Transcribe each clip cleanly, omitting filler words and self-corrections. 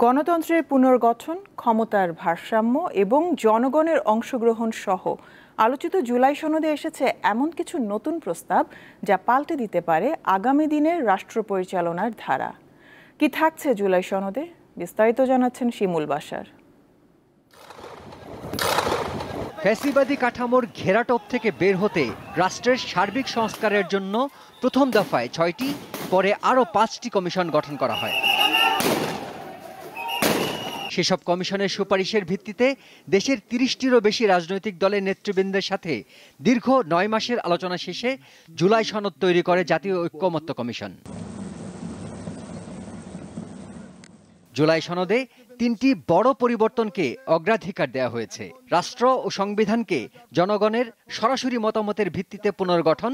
গণতন্ত্রের পুনর্গঠন, ক্ষমতার ভারসাম্য এবং জনগণের অংশগ্রহণ সহ আলোচিত জুলাই সনদে এসেছে এমন কিছু নতুন প্রস্তাব যা পাল্টে দিতে পারে আগামী দিনের রাষ্ট্র পরিচালনার ধারা। কি থাকছে জুলাই সনদে, বিস্তারিত জানাচ্ছেন শিমুল বাশার। ফ্যাসিবাদী কাঠামোর ঘেরাটোপ থেকে বের হতে রাষ্ট্রের সার্বিক সংস্কারের জন্য প্রথম দফায় ৬টি, পরে আরও ৫টি কমিশন গঠন করা হয়। সেসব কমিশনের সুপারিশের ভিত্তিতে দেশের ৩০টিরও বেশি রাজনৈতিক দলের নেতৃবৃন্দের সাথে দীর্ঘ ৯ মাসের আলোচনা শেষে জুলাই সনদ তৈরি করে জাতীয় ঐক্যমত্য কমিশন। জুলাই সনদে ৩টি বড় পরিবর্তনকে অগ্রাধিকার দেওয়া হয়েছে। রাষ্ট্র ও সংবিধানকে জনগণের সরাসরি মতামতের ভিত্তিতে পুনর্গঠন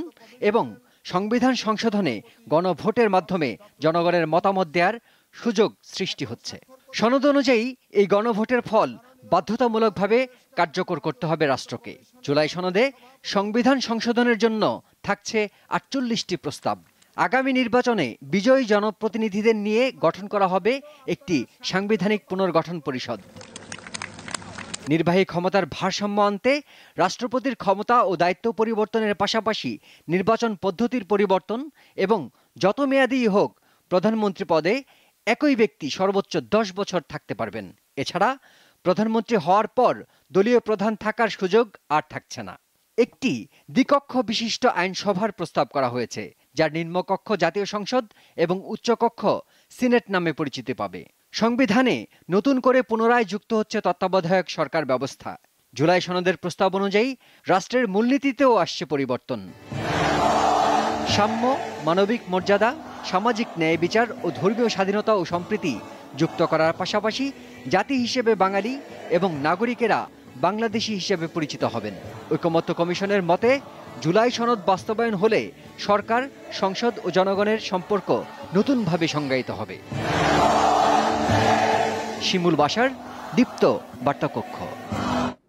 এবং সংবিধান সংশোধনে গণভোটের মাধ্যমে জনগণের মতামত দেওয়ার সুযোগ সৃষ্টি হচ্ছে। সনদ অনুযায়ী এই গণভোটের ফল বাধ্যতামূলকভাবে কার্যকর করতে হবে রাষ্ট্রকে। জুলাই সনদে সংবিধান সংশোধনের জন্য থাকছে ৪৮টি প্রস্তাব। আগামী নির্বাচনে বিজয়ী জনপ্রতিনিধিদের নিয়ে গঠন করা হবে একটি সাংবিধানিক পুনর্গঠন পরিষদ। নির্বাহী ক্ষমতার ভারসাম্য আনতে রাষ্ট্রপতির ক্ষমতা ও দায়িত্ব পরিবর্তনের পাশাপাশি নির্বাচন পদ্ধতির পরিবর্তন এবং যত মেয়াদী হোক প্রধানমন্ত্রী পদে একই ব্যক্তি সর্বোচ্চ ১০ বছর থাকতে পারবেন। এছাড়া প্রধানমন্ত্রী হওয়ার পর দলীয় প্রধান থাকার সুযোগ আর থাকছে না। একটি দ্বিকক্ষ বিশিষ্ট আইনসভার প্রস্তাব করা হয়েছে, যার নিম্নকক্ষ জাতীয় সংসদ এবং উচ্চকক্ষ সিনেট নামে পরিচিতি পাবে। সংবিধানে নতুন করে পুনরায় যুক্ত হচ্ছে তত্ত্বাবধায়ক সরকার ব্যবস্থা। জুলাই সনদের প্রস্তাব অনুযায়ী রাষ্ট্রের মূলনীতিতেও আসছে পরিবর্তন। সাম্য, মানবিক মর্যাদা, সামাজিক ন্যায় বিচার ও ধর্মীয় স্বাধীনতা ও সম্প্রীতি যুক্ত করার পাশাপাশি জাতি হিসেবে বাঙালি এবং নাগরিকেরা বাংলাদেশি হিসেবে পরিচিত হবেন। ঐকমত্য কমিশনের মতে জুলাই সনদ বাস্তবায়ন হলে সরকার, সংসদ ও জনগণের সম্পর্ক নতুনভাবে সংজ্ঞায়িত হবে। শিমুল বাশার, দীপ্ত বার্তাকক্ষ।